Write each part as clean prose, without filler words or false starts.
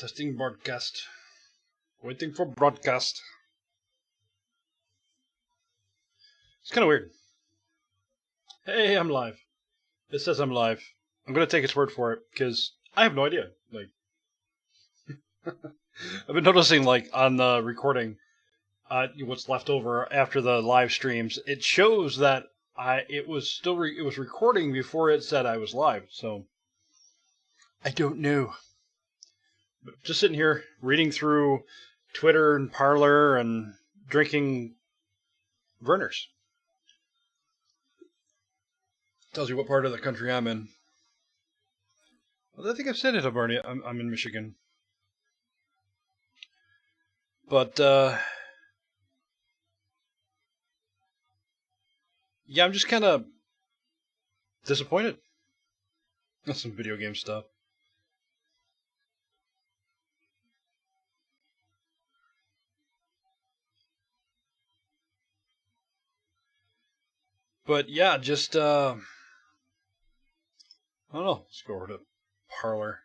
Testing broadcast. Waiting for broadcast. It's kind of weird. Hey, I'm live. It says I'm live. I'm going to take its word for it, because I have no idea. I've been noticing, on the recording, what's left over after the live streams, it shows that it was recording before it said I was live, so I don't know. But just sitting here, reading through Twitter and Parler and drinking Vernors. Tells you what part of the country I'm in. Well, I think I've said it, Barney. I'm in Michigan. But, yeah, I'm just kind of disappointed. That's some video game stuff. But, yeah, just, I don't know. Let's go over to Parler.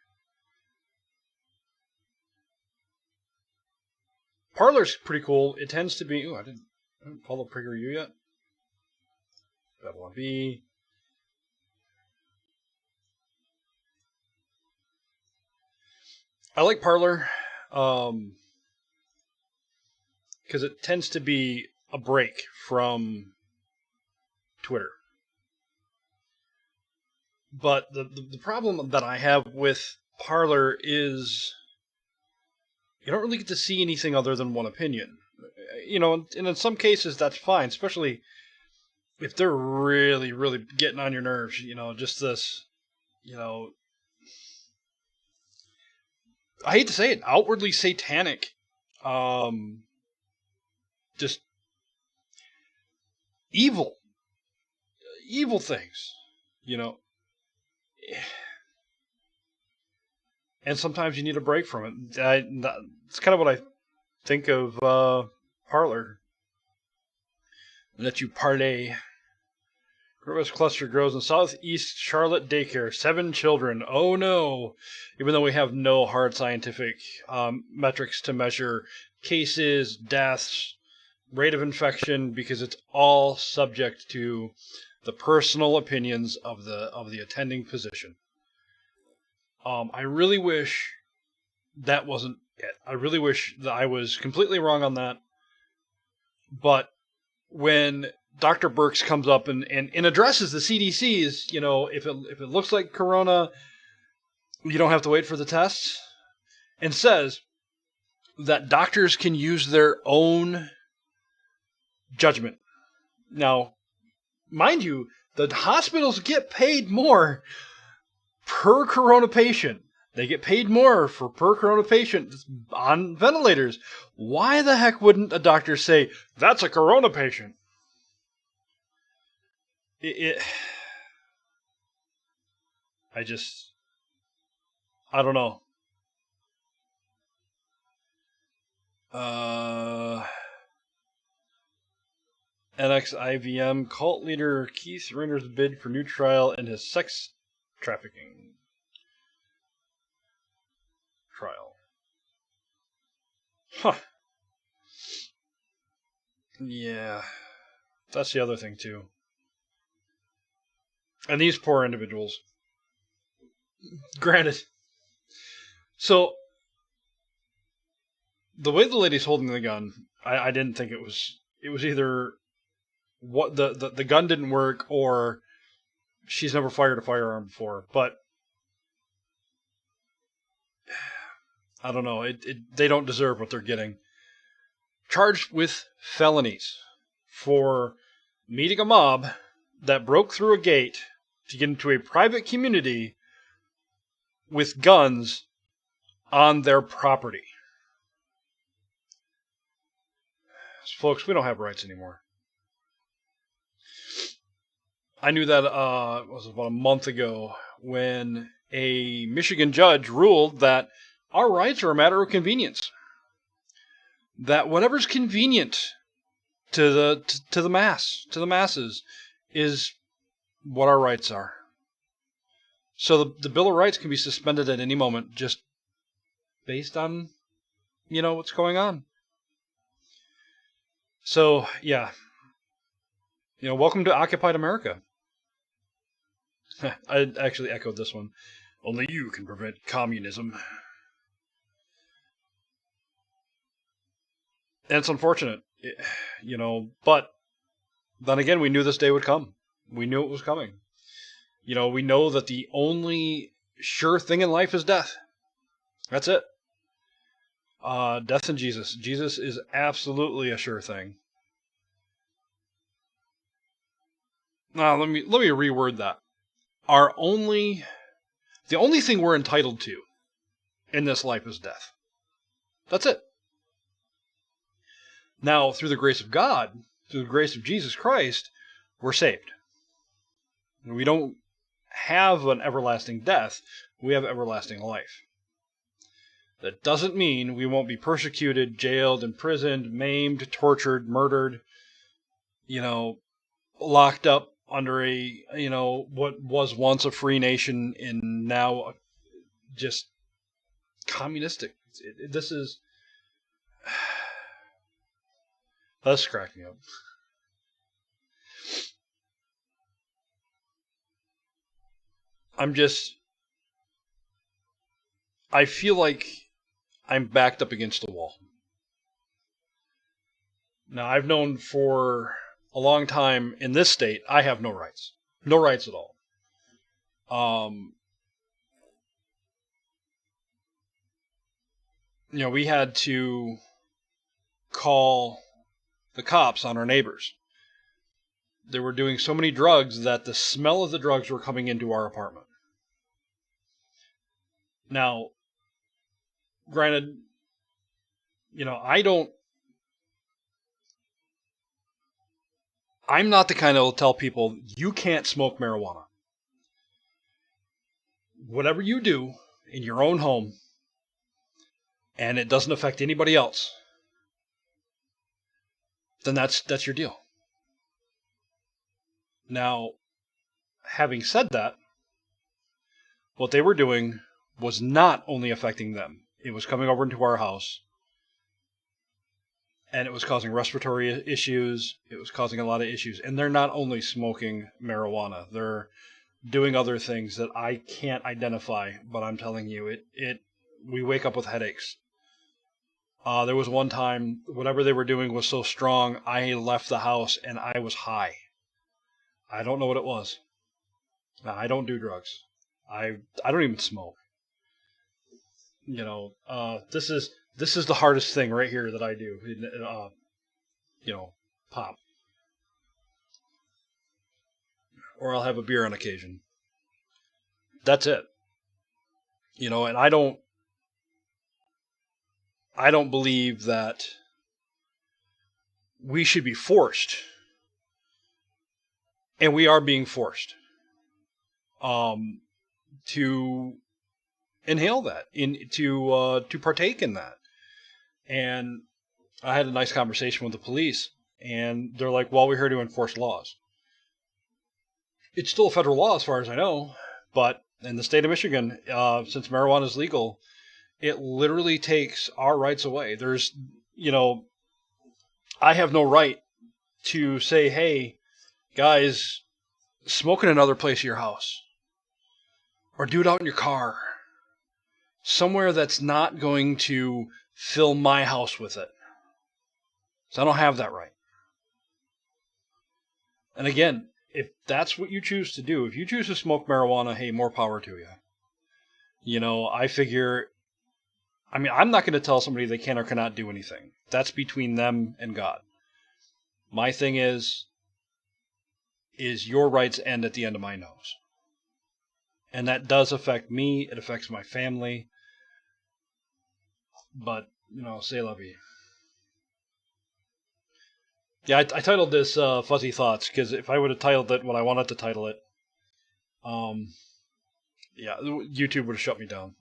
Parler's pretty cool. It tends to be... Ooh, I didn't follow PragerU yet. Babylon B. I like Parler, because it tends to be a break from Twitter. But the problem that I have with Parler is you don't really get to see anything other than one opinion. And in some cases that's fine, especially if they're really, really getting on your nerves, just this, I hate to say it, outwardly satanic, just evil things, And sometimes you need a break from it. It's kind of what I think of Parler. Let you parlay. Grovest cluster grows in southeast Charlotte daycare. 7 children. Oh no! Even though we have no hard scientific metrics to measure cases, deaths, rate of infection, because it's all subject to the personal opinions of the attending physician. I really wish that wasn't it. I really wish that I was completely wrong on that. But when Dr. Birx comes up and addresses the CDC's, if it looks like corona, you don't have to wait for the tests, and says that doctors can use their own judgment. Now, mind you, the hospitals get paid more per corona patient. They get paid more per corona patient on ventilators. Why the heck wouldn't a doctor say, that's a corona patient? I don't know. NXIVM cult leader Keith Rayner's bid for new trial in his sex trafficking trial. Huh. Yeah. That's the other thing, too. And these poor individuals. Granted. So, the way the lady's holding the gun, I didn't think it was either what the gun didn't work or she's never fired a firearm before. But I don't know. They don't deserve what they're getting. Charged with felonies for meeting a mob that broke through a gate to get into a private community with guns on their property. Folks, we don't have rights anymore. I knew that it was about a month ago when a Michigan judge ruled that our rights are a matter of convenience. That whatever's convenient to the masses, is what our rights are. So the Bill of Rights can be suspended at any moment, just based on, what's going on. So, yeah. Welcome to Occupied America. I actually echoed this one. Only you can prevent communism. And it's unfortunate, but then again, we knew this day would come. We knew it was coming. We know that the only sure thing in life is death. That's it. Death and Jesus. Jesus is absolutely a sure thing. Now, let me reword that. The only thing we're entitled to in this life is death. That's it. Now, through the grace of God, through the grace of Jesus Christ, we're saved. We don't have an everlasting death. We have everlasting life. That doesn't mean we won't be persecuted, jailed, imprisoned, maimed, tortured, murdered, locked up under what was once a free nation and now just communistic. This is cracking up. I feel like I'm backed up against the wall. Now, I've known for a long time in this state, I have no rights. No rights at all. We had to call the cops on our neighbors. They were doing so many drugs that the smell of the drugs were coming into our apartment. Now, granted, I'm not the kind that will tell people, you can't smoke marijuana. Whatever you do in your own home, and it doesn't affect anybody else, then that's your deal. Now, having said that, what they were doing was not only affecting them. It was coming over into our house, and it was causing respiratory issues. It was causing a lot of issues. And they're not only smoking marijuana. They're doing other things that I can't identify, but I'm telling you, we wake up with headaches. There was one time, whatever they were doing was so strong, I left the house and I was high. I don't know what it was. I don't do drugs. I don't even smoke. This is the hardest thing right here that I do. Pop. Or I'll have a beer on occasion. That's it. And I don't believe that we should be forced. And we are being forced to inhale that, to partake in that. And I had a nice conversation with the police, and they're like, well, we're here to enforce laws. It's still a federal law as far as I know, but in the state of Michigan, since marijuana is legal, it literally takes our rights away. There's, I have no right to say, hey, guys, smoke in another place of your house. Or do it out in your car. Somewhere that's not going to fill my house with it. So I don't have that right. And again, if that's what you choose to do, if you choose to smoke marijuana, hey, more power to you. I figure, I'm not going to tell somebody they can or cannot do anything. That's between them and God. My thing is your rights end at the end of my nose. And that does affect me. It affects my family. But, c'est la vie. Yeah, I titled this Fuzzy Thoughts, because if I would have titled it what I wanted to title it, YouTube would have shut me down.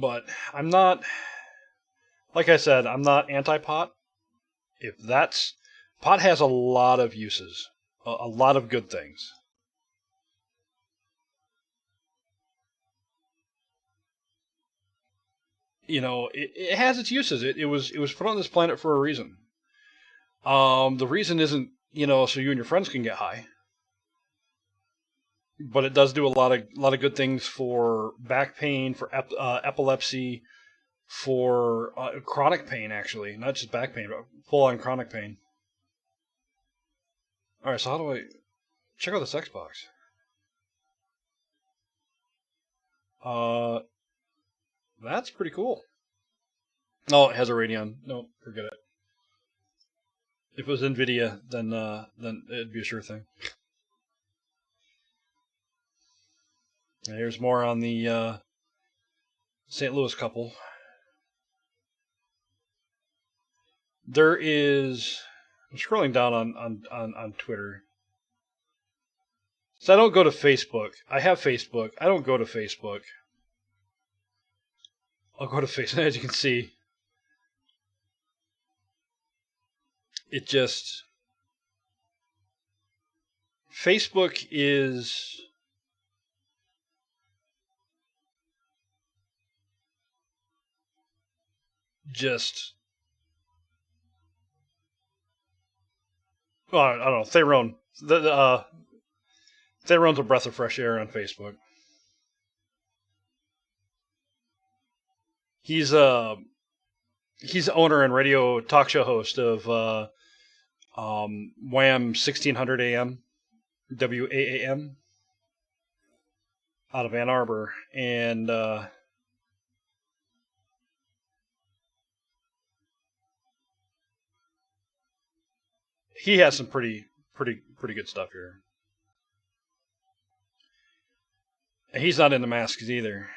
But I'm not, like I said, I'm not anti-pot. Pot has a lot of uses, a lot of good things. it has its uses. It was put on this planet for a reason. The reason isn't, so you and your friends can get high, but it does do a lot of good things for back pain, for epilepsy, for chronic pain, actually, not just back pain, but full-on chronic pain. All right, so how do I check out this Xbox? That's pretty cool. Oh, it has a Radeon. No, forget it. If it was NVIDIA, then it'd be a sure thing. And here's more on the St. Louis couple. There is. I'm scrolling down on Twitter. So I don't go to Facebook. I have Facebook. I don't go to Facebook. I'll go to Facebook, as you can see. It just... Facebook is... just... Well, I don't know. Theron. Theron's a breath of fresh air on Facebook. He's owner and radio talk show host of WAM 1600 AM, WAAM, out of Ann Arbor, and he has some pretty good stuff here. And he's not into masks either.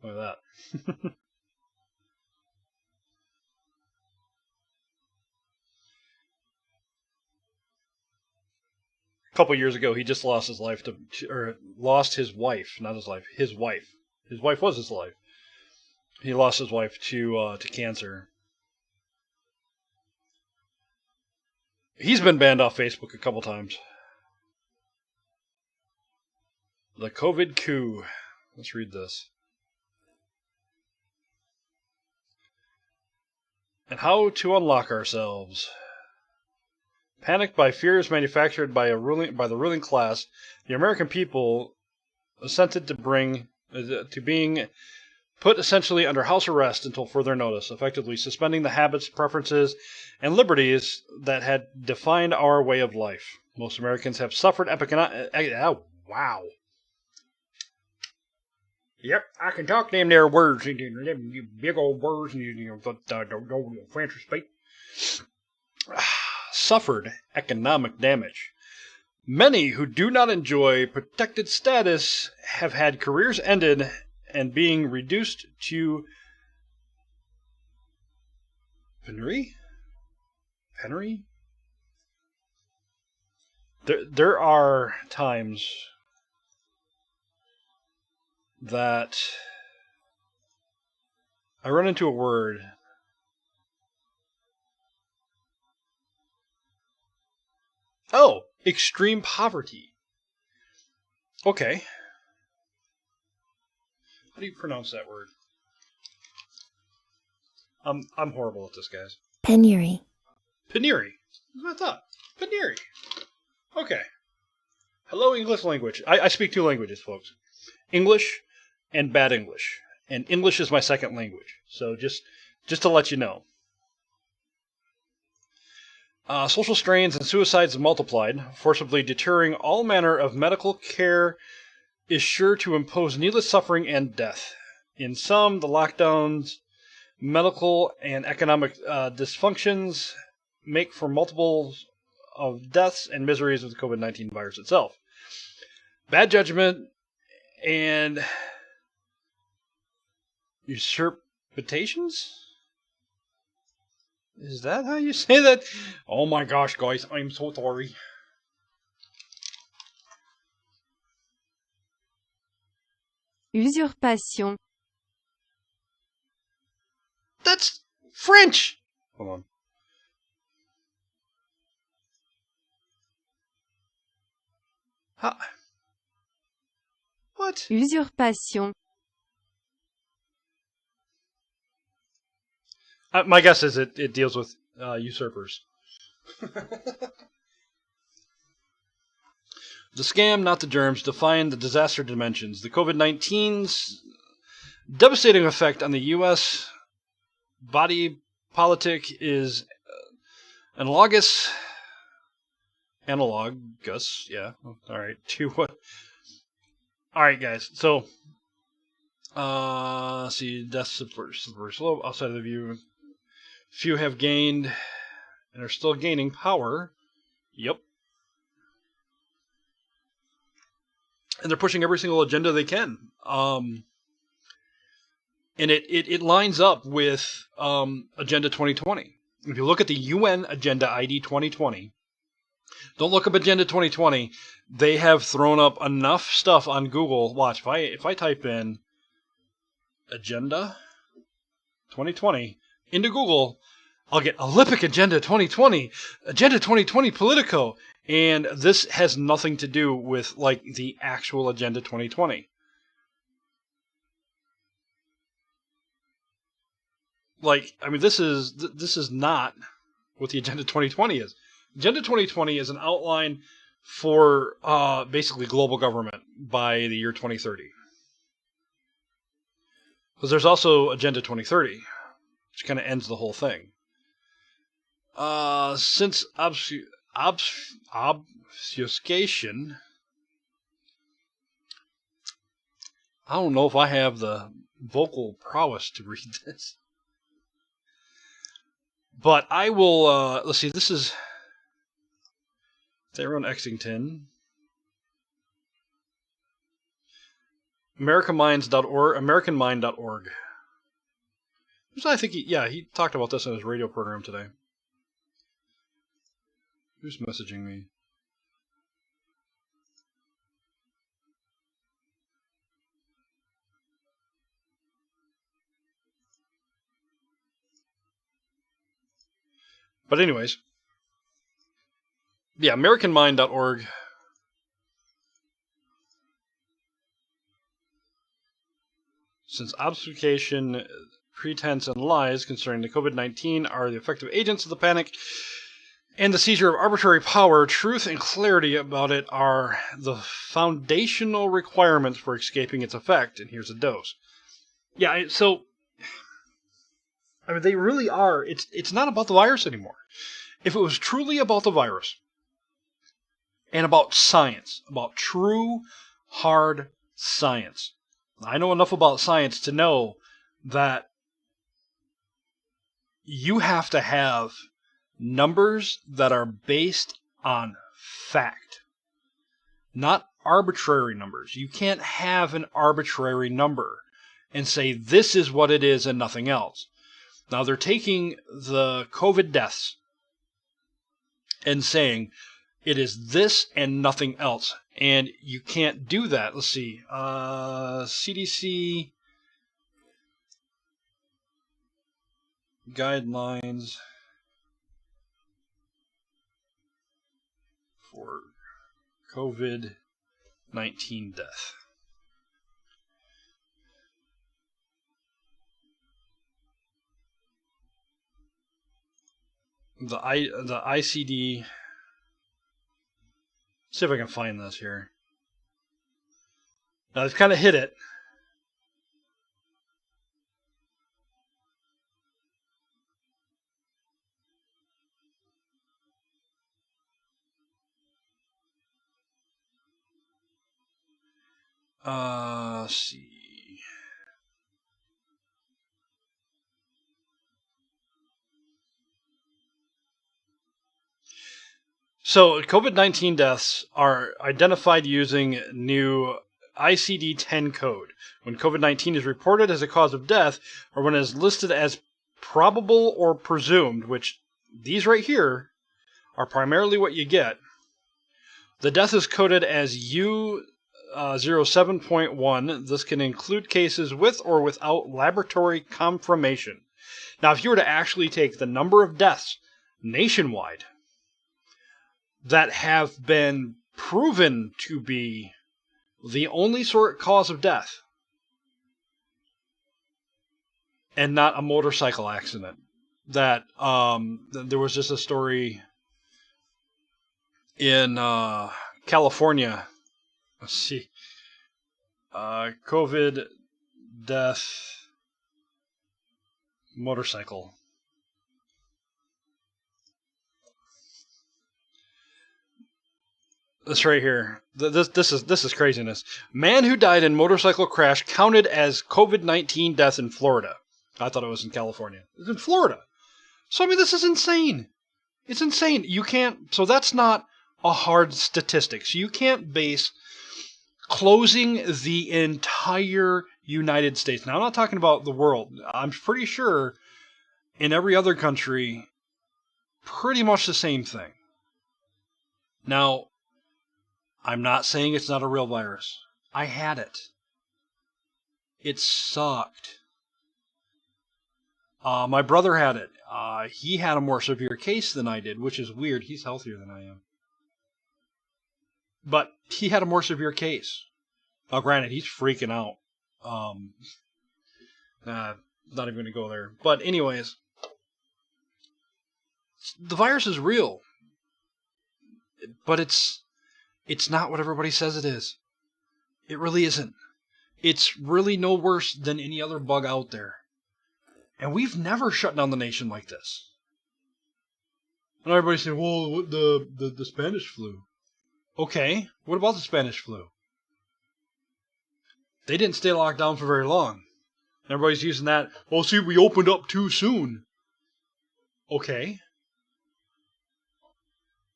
Look at that. A couple years ago, he just lost his life lost his wife, not his life, his wife. His wife was his life. He lost his wife to cancer. He's been banned off Facebook a couple times. The COVID coup. Let's read this. And how to unlock ourselves. Panicked by fears manufactured by the ruling class, the American people assented to being put essentially under house arrest until further notice, effectively suspending the habits, preferences, and liberties that had defined our way of life. Most Americans have suffered wow. Yep, I can talk them there words, them big old words, and don't fancy speak. Suffered economic damage. Many who do not enjoy protected status have had careers ended and being reduced to penury? Penury? There are times that I run into a word extreme poverty. Okay. How do you pronounce that word? I'm horrible at this, guys. Penury. Penury. That's what I thought. Penury. Okay. Hello, English language. I speak two languages, folks. English and bad English. And English is my second language. So just to let you know. Social strains and suicides multiplied, forcibly deterring all manner of medical care is sure to impose needless suffering and death. In some, the lockdowns, medical and economic dysfunctions make for multiples of deaths and miseries of the COVID-19 virus itself. Bad judgment and usurpations? Is that how you say that? Oh my gosh, guys, I'm so sorry. Usurpation. That's French! Hold on. What? Usurpation. My guess is it deals with usurpers. The scam, not the germs, define the disaster dimensions. The COVID-19's devastating effect on the U.S. body politic is analogous, yeah. All right, to what? All right, guys. So, see, deaths slow outside of the view. Few have gained and are still gaining power. Yep. And they're pushing every single agenda they can. And it lines up with Agenda 2020. If you look at the UN Agenda ID 2020, don't look up Agenda 2020. They have thrown up enough stuff on Google. Watch, if I type in Agenda 2020 into Google, I'll get Olympic Agenda 2020, Agenda 2020 Politico, and this has nothing to do with like the actual Agenda 2020. Like, I mean, this is not what the Agenda 2020 is. Agenda 2020 is an outline for basically global government by the year 2030. Because there's also Agenda 2030, which kind of ends the whole thing. Since obfuscation, I don't know if I have the vocal prowess to read this. But I will, let's see, this is Theron Exington. AmericanMind.org. I think he talked about this on his radio program today. Who's messaging me? But anyways, yeah, AmericanMind.org. Since obfuscation, pretense, and lies concerning the COVID-19 are the effective agents of the panic and the seizure of arbitrary power, truth and clarity about it are the foundational requirements for escaping its effect. And here's a dose. Yeah, so I mean, they really are. It's not about the virus anymore. If it was truly about the virus and about science, about true, hard science, I know enough about science to know that you have to have numbers that are based on fact, not arbitrary numbers. You can't have an arbitrary number and say this is what it is and nothing else. Now they're taking the COVID deaths and saying it is this and nothing else. And you can't do that. Let's see. CDC guidelines for COVID-19 death. The ICD. See if I can find this here. Now they've kind of hit it. Let's see. So, COVID-19 deaths are identified using new ICD-10 code. When COVID-19 is reported as a cause of death, or when it is listed as probable or presumed, which these right here are primarily what you get, the death is coded as U07.1. This can include cases with or without laboratory confirmation. Now, if you were to actually take the number of deaths nationwide that have been proven to be the only cause of death, and not a motorcycle accident. That there was just a story in California. Let's see, COVID death motorcycle. This right here. This is craziness. Man who died in motorcycle crash counted as COVID-19 death in Florida. I thought it was in California. It's in Florida. So, I mean, this is insane. It's insane. You can't... So that's not a hard statistic. So you can't base closing the entire United States. Now, I'm not talking about the world. I'm pretty sure in every other country, pretty much the same thing. Now, I'm not saying it's not a real virus. I had it. It sucked. My brother had it. He had a more severe case than I did, which is weird. He's healthier than I am. But he had a more severe case. Now, granted, he's freaking out. Not even going to go there. But anyways, the virus is real. But it's not what everybody says it is. It really isn't. It's really no worse than any other bug out there. And we've never shut down the nation like this. And everybody's saying, well, the Spanish flu. Okay, what about the Spanish flu? They didn't stay locked down for very long. Everybody's using that, well, see, we opened up too soon. Okay.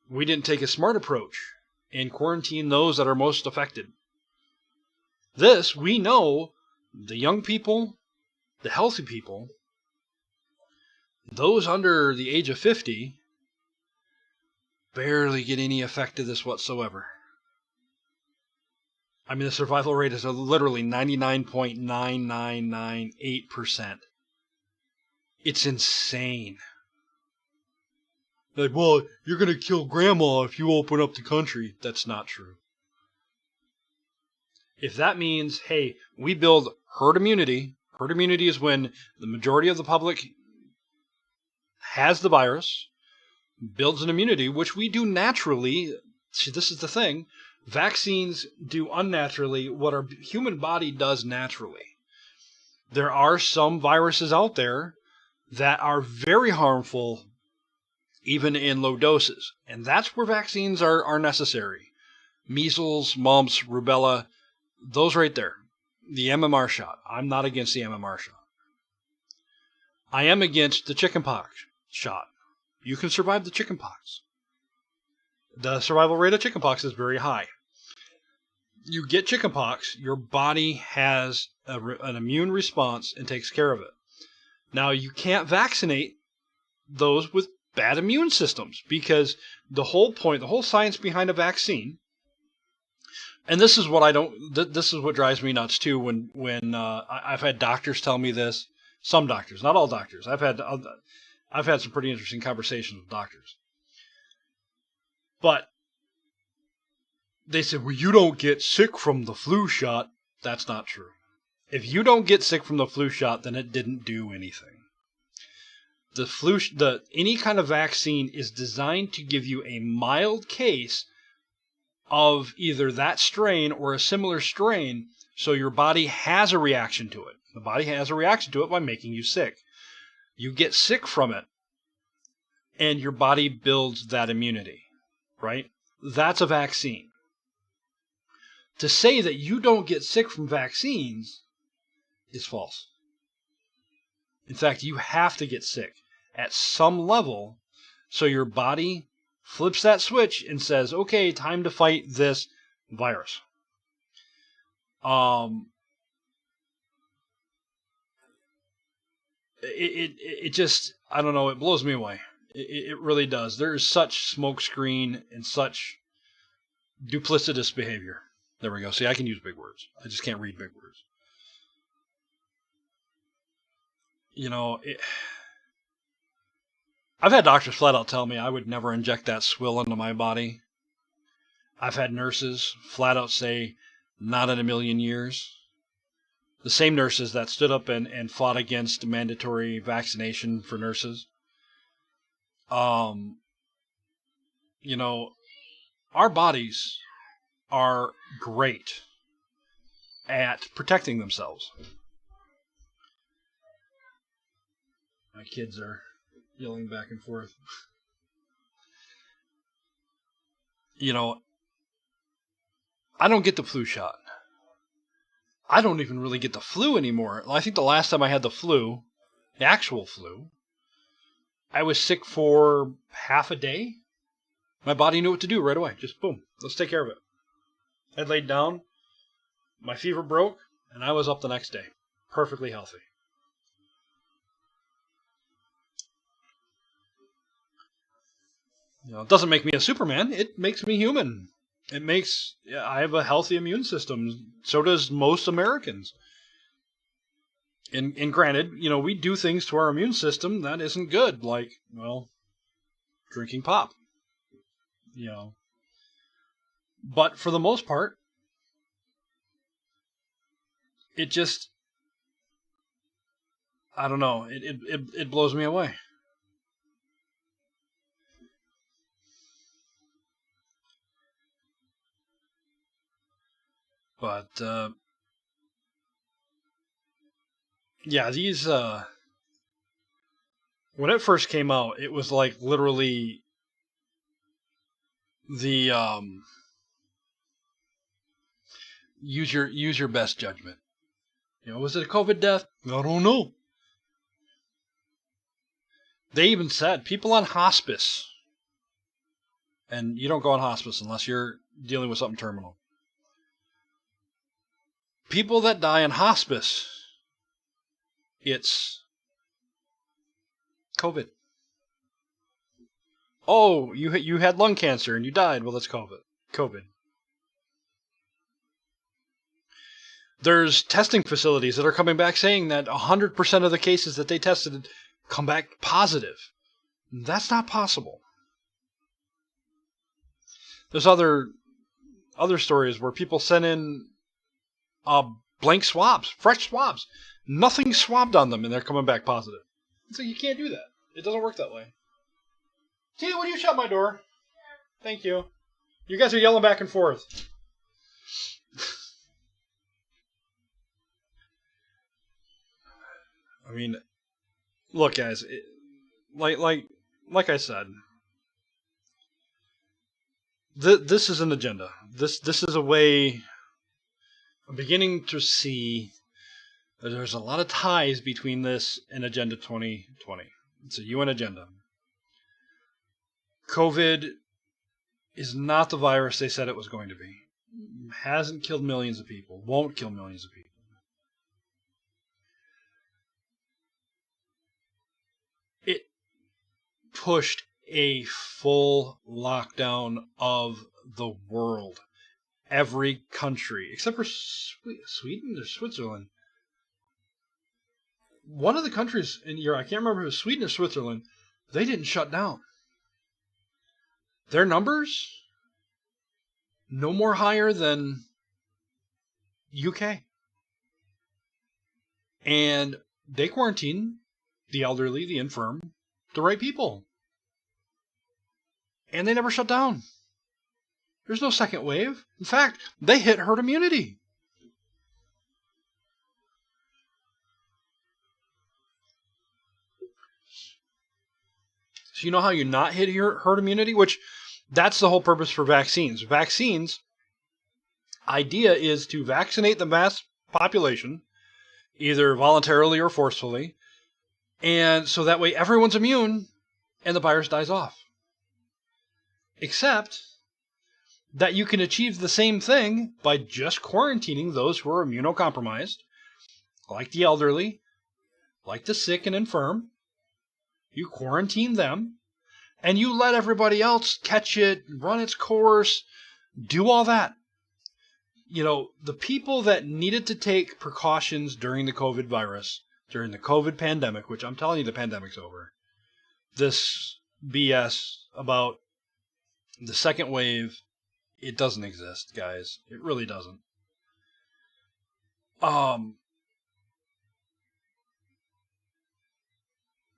We didn't take a smart approach and quarantine those that are most affected. This, we know, the young people, the healthy people, those under the age of 50 barely get any effect of this whatsoever. I mean, the survival rate is literally 99.9998%. It's insane. Like, well, you're going to kill grandma if you open up the country. That's not true. If that means, hey, we build herd immunity is when the majority of the public has the virus, builds an immunity, which we do naturally. See, this is the thing. Vaccines do unnaturally what our human body does naturally. There are some viruses out there that are very harmful, even in low doses. And that's where vaccines are necessary. Measles, mumps, rubella, those right there. The MMR shot. I'm not against the MMR shot. I am against the chickenpox shot. You can survive the chickenpox. The survival rate of chickenpox is very high. You get chickenpox, your body has an immune response and takes care of it. Now, you can't vaccinate those with bad immune systems, because the whole point, the whole science behind a vaccine, and this is what this is what drives me nuts too, when I've had doctors tell me this, some doctors, not all doctors. I've had some pretty interesting conversations with doctors. But they said, well, you don't get sick from the flu shot. That's not true. If you don't get sick from the flu shot, then it didn't do anything. Any kind of vaccine is designed to give you a mild case of either that strain or a similar strain, so your body has a reaction to it. The body has a reaction to it by making you sick. You get sick from it, and your body builds that immunity, right? That's a vaccine. To say that you don't get sick from vaccines is false. In fact, you have to get sick at some level so your body flips that switch and says, okay, time to fight this virus. It just, I don't know, it blows me away. It really does. There is such smokescreen and such duplicitous behavior. There we go. See, I can use big words. I just can't read big words. You know, I've had doctors flat out tell me I would never inject that swill into my body. I've had nurses flat out say, not in a million years. The same nurses that stood up and fought against mandatory vaccination for nurses. You know, our bodies are great at protecting themselves. My kids are yelling back and forth. You know, I don't get the flu shot. I don't even really get the flu anymore. I think the last time I had the flu, the actual flu, I was sick for half a day. My body knew what to do right away. Just boom, let's take care of it. I laid down, my fever broke, and I was up the next day, perfectly healthy. You know, it doesn't make me a Superman. It makes me human. I have a healthy immune system. So does most Americans. And granted, you know, we do things to our immune system that isn't good, like, well, drinking pop. You know. But for the most part, it just, I don't know, it blows me away. But, yeah, these, when it first came out, it was like literally the, use your best judgment. You know, was it a COVID death? I don't know. They even said people on hospice, and you don't go on hospice unless you're dealing with something terminal. People that die in hospice, it's COVID. Oh, you had lung cancer and you died. Well, that's COVID. There's testing facilities that are coming back saying that 100% of the cases that they tested come back positive. That's not possible. There's other stories where people send in blank swabs, fresh swabs, nothing swabbed on them, and they're coming back positive. So you can't do that. It doesn't work that way. Tina, will you shut my door? Thank you. You guys are yelling back and forth. I mean, look, guys. Like I said, this is an agenda. This is a way. I'm beginning to see that there's a lot of ties between this and Agenda 2020. It's a UN agenda. COVID is not the virus they said it was going to be. Hasn't killed millions of people. Won't kill millions of people. It pushed a full lockdown of the world. Every country, except for Sweden or Switzerland. One of the countries in Europe, I can't remember if it was Sweden or Switzerland, they didn't shut down. Their numbers, no more higher than UK. And they quarantine the elderly, the infirm, the right people. And they never shut down. There's no second wave. In fact, they hit herd immunity. So you know how you not hit herd immunity? Which, that's the whole purpose for vaccines. Vaccines, idea is to vaccinate the mass population, either voluntarily or forcefully, and so that way everyone's immune and the virus dies off. Except that you can achieve the same thing by just quarantining those who are immunocompromised, like the elderly, like the sick and infirm. You quarantine them, and you let everybody else catch it, run its course, do all that. You know, the people that needed to take precautions during the COVID virus, during the COVID pandemic, which I'm telling you the pandemic's over, this BS about the second wave It doesn't exist, guys. It really doesn't.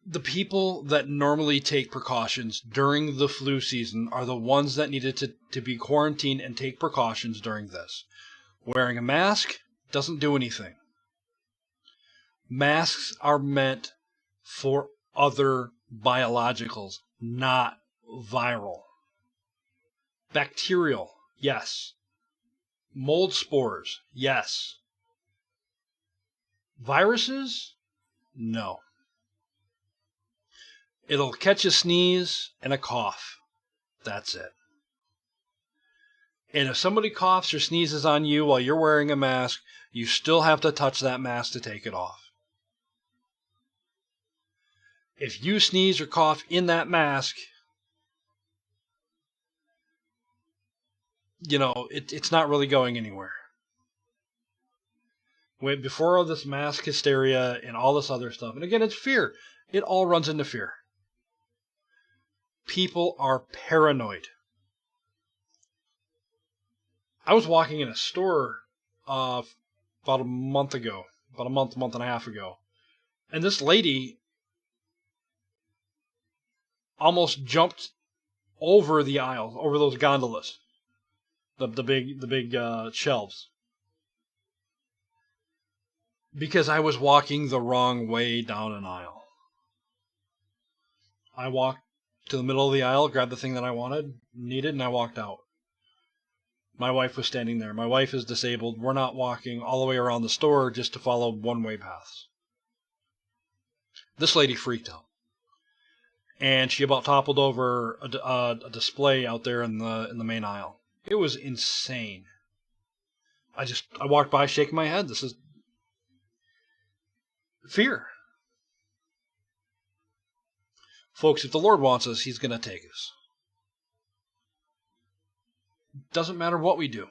The people that normally take precautions during the flu season are the ones that needed to be quarantined and take precautions during this. Wearing a mask doesn't do anything. Masks are meant for other biologicals, not viral. Bacterial, yes. Mold spores, yes. Viruses? No. It'll catch a sneeze and a cough. That's it. And if somebody coughs or sneezes on you while you're wearing a mask, you still have to touch that mask to take it off. If you sneeze or cough in that mask, you know, it's not really going anywhere. Before all this mask hysteria and all this other stuff, and again, it's fear. It all runs into fear. People are paranoid. I was walking in a store about a month and a half ago, and this lady almost jumped over the aisle, over those gondolas, the big shelves, because I was walking the wrong way down an aisle. I walked to the middle of the aisle, grabbed the thing that I needed, and I walked out. My wife was standing there. My wife is disabled. We're not walking all the way around the store just to follow one-way paths. This lady freaked out. And she about toppled over a display out there in the main aisle. It was insane. I walked by shaking my head. This is fear. Folks, if the Lord wants us, He's going to take us. Doesn't matter what we do.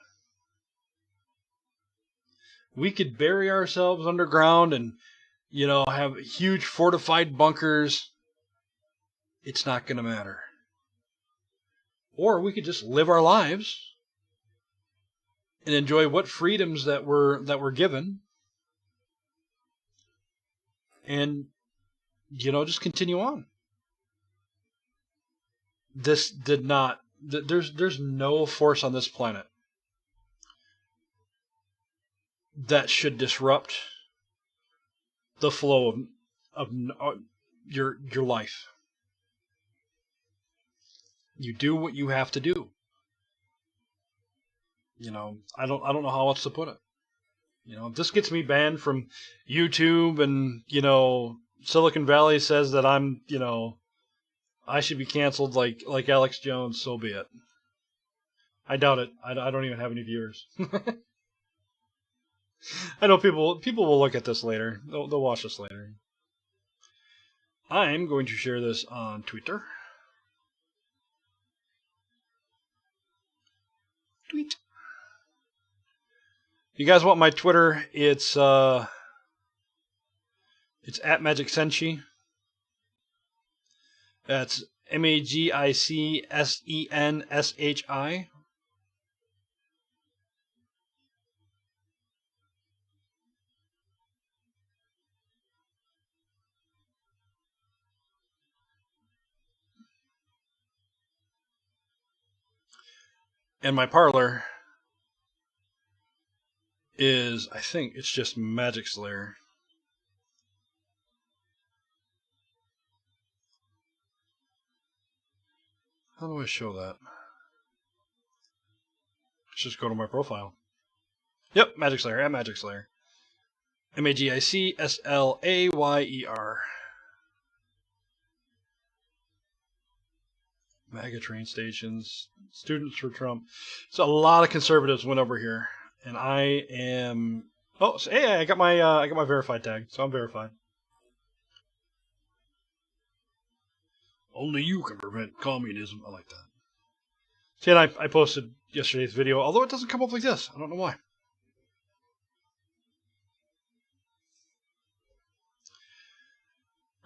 We could bury ourselves underground and, you know, have huge fortified bunkers. It's not going to matter. Or we could just live our lives and enjoy what freedoms that we're given, and, you know, just continue on. This did not. There's no force on this planet that should disrupt the flow of your life. You do what you have to do. You know, I don't know how else to put it. You know, if this gets me banned from YouTube and, you know, Silicon Valley says that I'm, you know, I should be canceled like Alex Jones, so be it. I doubt it. I don't even have any viewers. I know people will look at this later. They'll watch this later. I'm going to share this on Twitter. Tweet. You guys want my Twitter? It's at Magic Senshi. That's MAGICSENSHI. And my Parler is, I think it's just Magic Slayer. How do I show that? Let's just go to my profile. Yep, Magic Slayer, at Magic Slayer. MAGICSLAYER. MAGA train stations, Students for Trump. So a lot of conservatives went over here, and I am. Oh, so, hey, I got my verified tag, so I'm verified. Only you can prevent communism. I like that. See, and I posted yesterday's video, although it doesn't come up like this. I don't know why.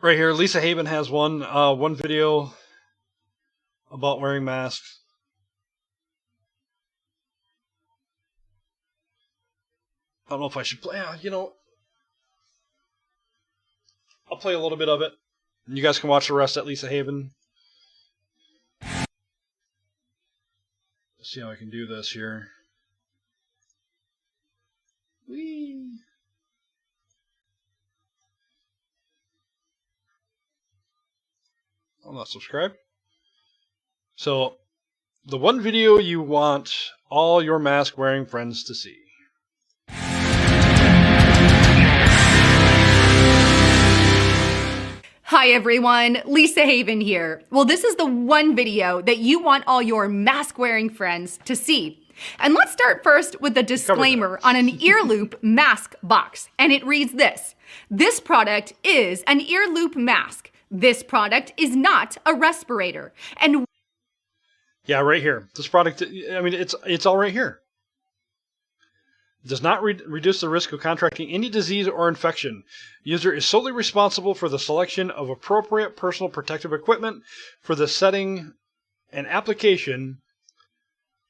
Right here, Lisa Haven has one video about wearing masks. I don't know if I should play. I'll play a little bit of it. You guys can watch the rest at Lisa Haven. Let's see how I can do this here. Whee! I'm not subscribed. So, the one video you want all your mask-wearing friends to see. Hi everyone, Lisa Haven here. Well, this is the one video that you want all your mask-wearing friends to see. And let's start first with the disclaimer on an ear loop mask box. And it reads this: this product is an ear loop mask. This product is not a respirator. And yeah, right here. This product, I mean, it's all right here. It does not reduce the risk of contracting any disease or infection. User is solely responsible for the selection of appropriate personal protective equipment for the setting and application.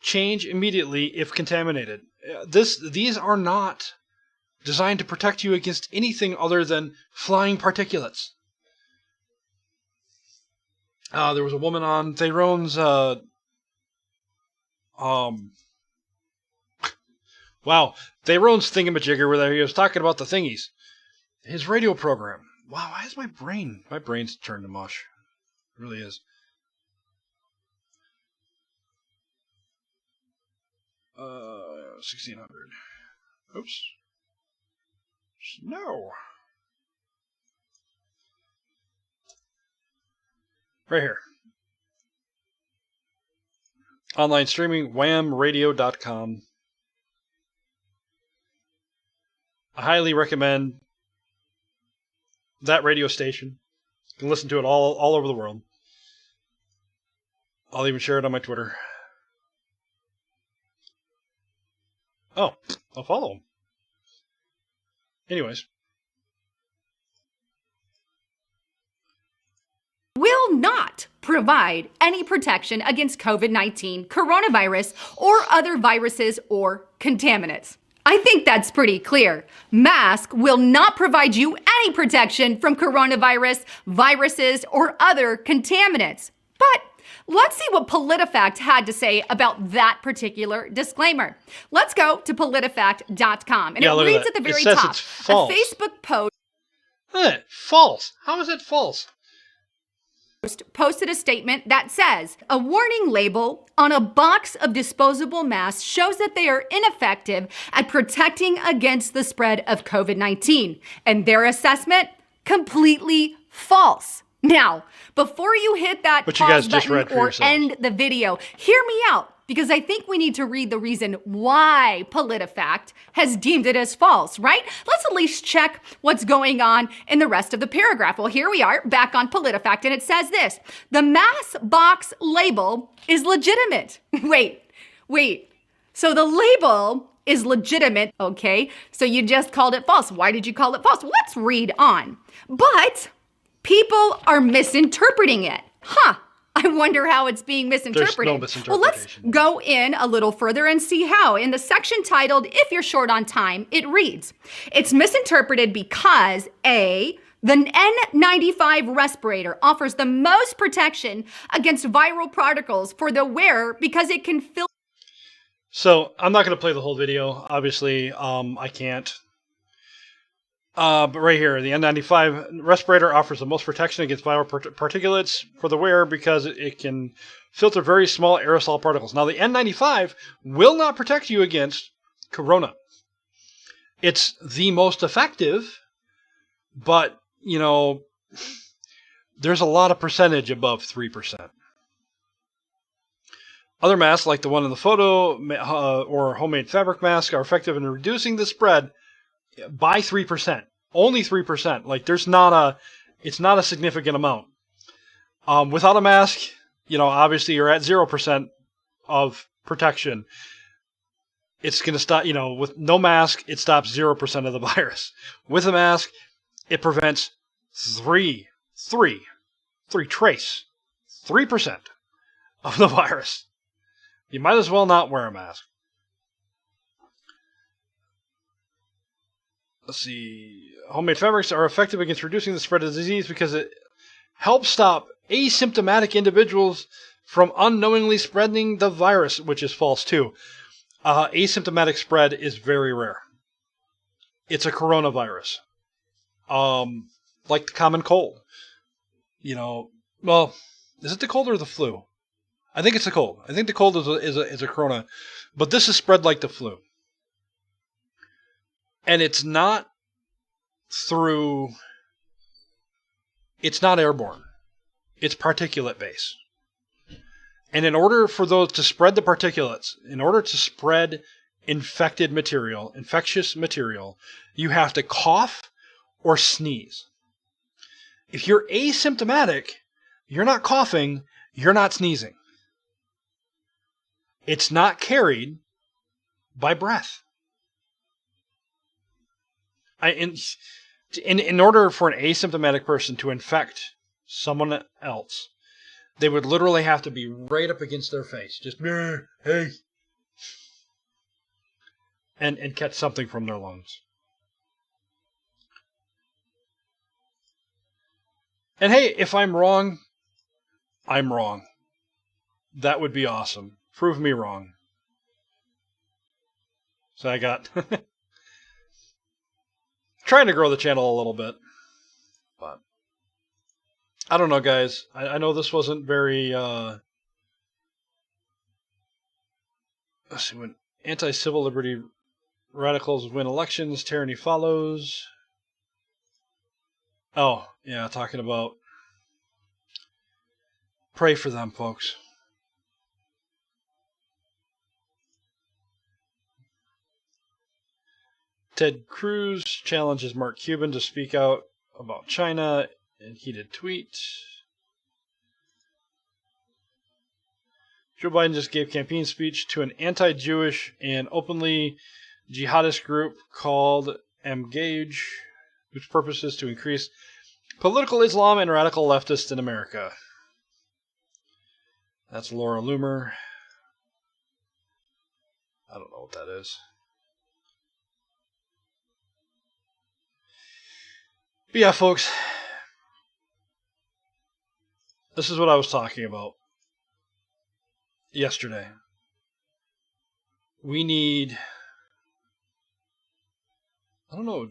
Change immediately if contaminated. These are not designed to protect you against anything other than flying particulates. There was a woman on Theron's Theron's thingamajigger where he was talking about the thingies. His radio program. Wow, why is my brain's turned to mush. It really is. 1600. Oops. No. Right here. Online streaming, whamradio.com. I highly recommend that radio station. You can listen to it all over the world. I'll even share it on my Twitter. Oh, I'll follow him. Anyways. Will not provide any protection against COVID-19, coronavirus, or other viruses or contaminants. I think that's pretty clear. Mask will not provide you any protection from coronavirus, viruses, or other contaminants. But let's see what PolitiFact had to say about that particular disclaimer. Let's go to politifact.com. And it reads at the very top, a Facebook post. False. How is it false? Posted a statement that says, a warning label on a box of disposable masks shows that they are ineffective at protecting against the spread of COVID-19. And their assessment, completely false. Now, before you hit that pause button or end the video, hear me out, because I think we need to read the reason why PolitiFact has deemed it as false, right? Let's at least check what's going on in the rest of the paragraph. Well, here we are back on PolitiFact, and it says this: the mask box label is legitimate. Wait. So the label is legitimate, okay? So you just called it false. Why did you call it false? Let's read on. But people are misinterpreting it. I wonder how it's being misinterpreted. There's no misinterpretation. Well, let's go in a little further and see how. In the section titled, If You're Short on Time, it reads, it's misinterpreted because A, the N95 respirator offers the most protection against viral particles for the wearer because it can fill. So, I'm not going to play the whole video. Obviously, I can't. But right here, the N95 respirator offers the most protection against viral particulates for the wearer because it can filter very small aerosol particles. Now, the N95 will not protect you against corona. It's the most effective, but, there's a lot of percentage above 3%. Other masks, like the one in the photo or homemade fabric mask, are effective in reducing the spread by 3%. Only 3%. Like, it's not a significant amount. Without a mask, obviously you're at 0% of protection. It's going to stop, with no mask, it stops 0% of the virus. With a mask, it prevents 3% of the virus. You might as well not wear a mask. let's see. Homemade fabrics are effective against reducing the spread of the disease because it helps stop asymptomatic individuals from unknowingly spreading the virus, which is false too. Asymptomatic spread is very rare. It's a coronavirus. Like the common cold. You know, well, is it the cold or the flu? I think it's the cold. I think the cold is a corona. But this is spread like the flu. And it's not airborne. It's particulate based. And in order for those to spread the particulates, in order to spread infectious material, you have to cough or sneeze. If you're asymptomatic, you're not coughing, you're not sneezing. It's not carried by breath. In order for an asymptomatic person to infect someone else, they would literally have to be right up against their face. Just, hey. And catch something from their lungs. And hey, if I'm wrong, I'm wrong. That would be awesome. Prove me wrong. So I got... trying to grow the channel a little bit. But I don't know, guys. I know this wasn't very... let's see, when anti-civil liberty radicals win elections, tyranny follows. Oh, yeah, talking about... pray for them, folks. Ted Cruz challenges Mark Cuban to speak out about China in heated tweet. Joe Biden just gave campaign speech to an anti-Jewish and openly jihadist group called Engage, whose purpose is to increase political Islam and radical leftists in America. That's Laura Loomer. I don't know what that is. But yeah, folks, this is what I was talking about yesterday. We need, I don't know,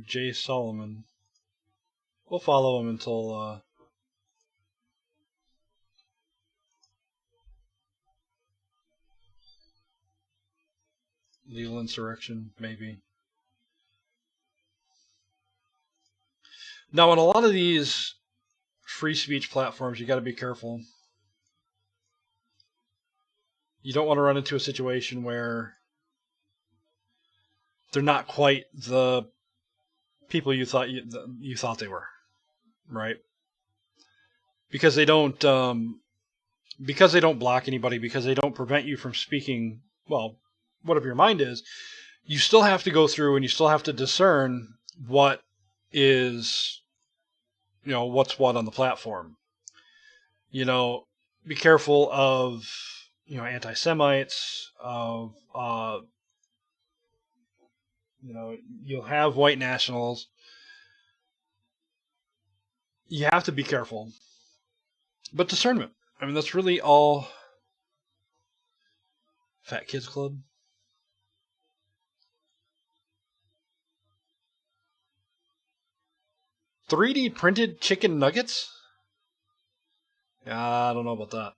Jay Solomon. We'll follow him until legal insurrection, maybe. Now, on a lot of these free speech platforms, you got to be careful. You don't want to run into a situation where they're not quite the people you thought they were, right? Because they don't block anybody, because they don't prevent you from speaking, well, whatever your mind is. You still have to go through and you still have to discern what is, what's what on the platform. Be careful of, anti-Semites, of, you'll have white nationals. You have to be careful. But discernment. I mean, that's really all. Fat Kids Club. $3D printed chicken nuggets? Yeah, I don't know about that.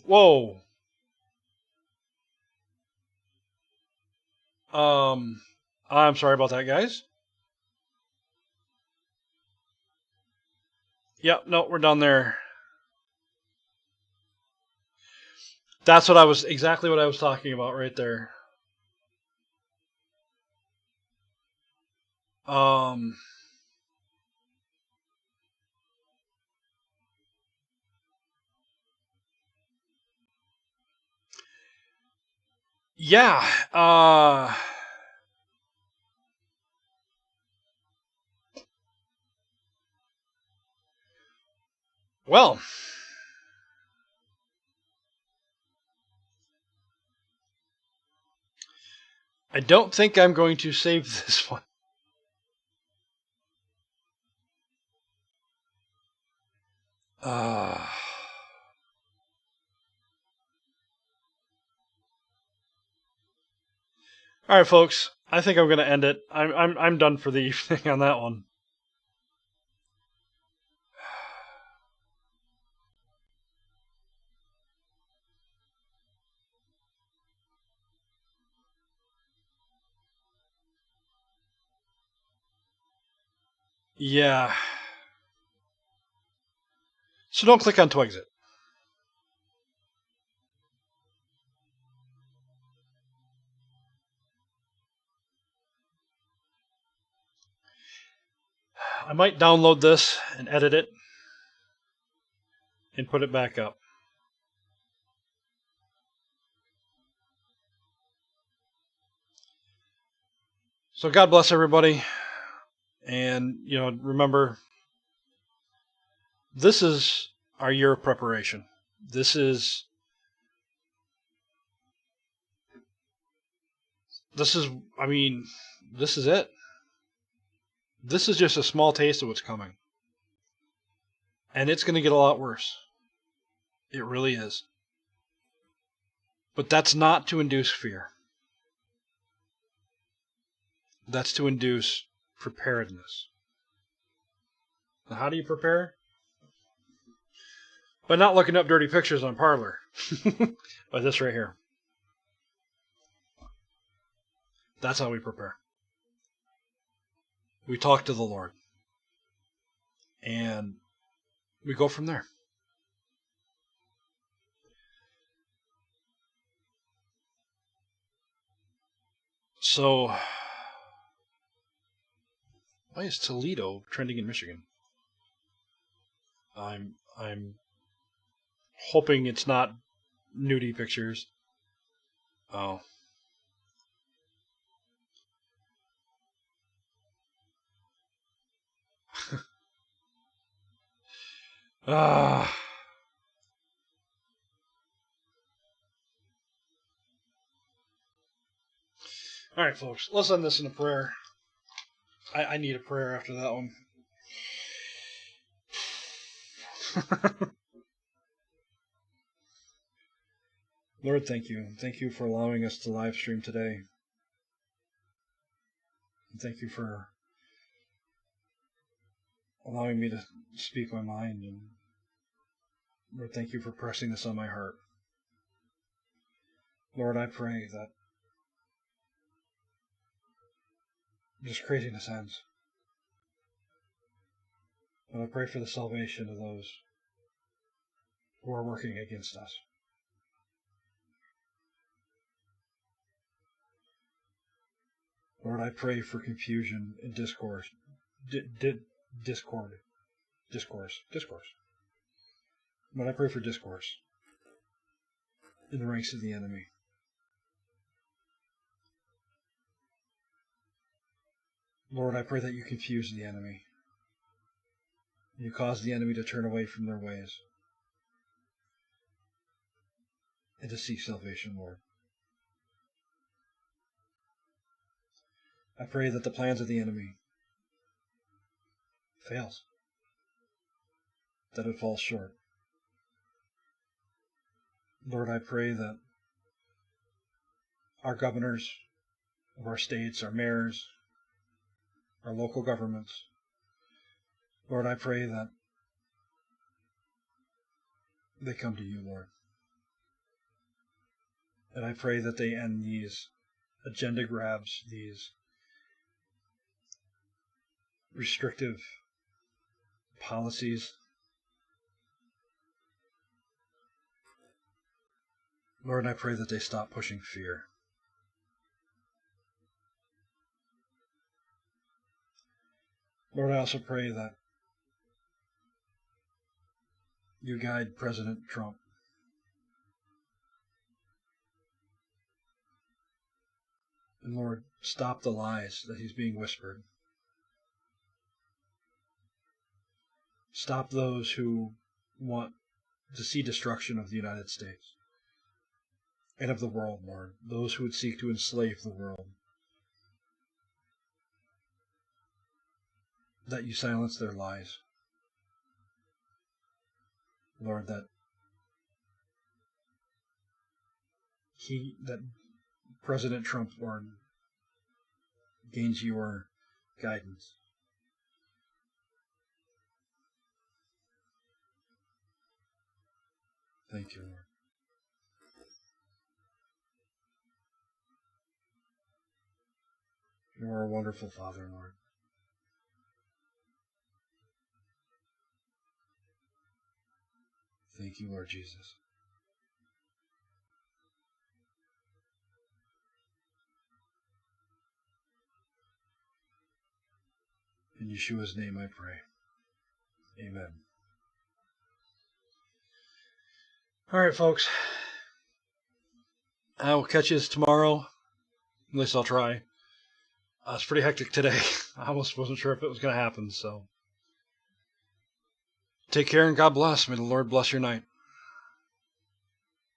Whoa. I'm sorry about that, guys. Yep, no, we're done there. That's exactly what I was talking about right there. Yeah, well, I don't think I'm going to save this one. All right, folks. I think I'm going to end it. I'm done for the evening on that one. Yeah. So don't click on Twixit. I might download this and edit it and put it back up. So God bless everybody. And, remember, this is our year of preparation. This is it. This is just a small taste of what's coming. And it's going to get a lot worse. It really is. But that's not to induce fear. That's to induce preparedness. Now, how do you prepare? By not looking up dirty pictures on Parler. By this right here. That's how we prepare. We talk to the Lord. And we go from there. So, why is Toledo trending in Michigan? I'm hoping it's not nudie pictures. Oh. All right, folks. Let's end this in a prayer. I need a prayer after that one. Lord, thank you. Thank you for allowing us to live stream today. And thank you for allowing me to speak my mind. And Lord, thank you for pressing this on my heart. Lord, I pray that just craziness ends. And I pray for the salvation of those who are working against us. Lord, I pray for confusion and discourse. Discourse. But I pray for discourse in the ranks of the enemy. Lord, I pray that you confuse the enemy. You cause the enemy to turn away from their ways and to seek salvation, Lord. I pray that the plans of the enemy fails, that it falls short. Lord, I pray that our governors of our states, our mayors, our local governments, Lord, I pray that they come to you, Lord. And I pray that they end these agenda grabs, these restrictive policies. Lord, I pray that they stop pushing fear. Lord, I also pray that you guide President Trump. And Lord, stop the lies that he's being whispered. Stop those who want to see destruction of the United States and of the world, Lord. Those who would seek to enslave the world. that you silence their lies. Lord, that President Trump, Lord, gains your guidance. Thank you, Lord. You are a wonderful Father, Lord. Thank you, Lord Jesus. In Yeshua's name I pray. Amen. All right, folks. I will catch you tomorrow. At least I'll try. It's pretty hectic today. I almost wasn't sure if it was going to happen, so. Take care and God bless. May the Lord bless your night.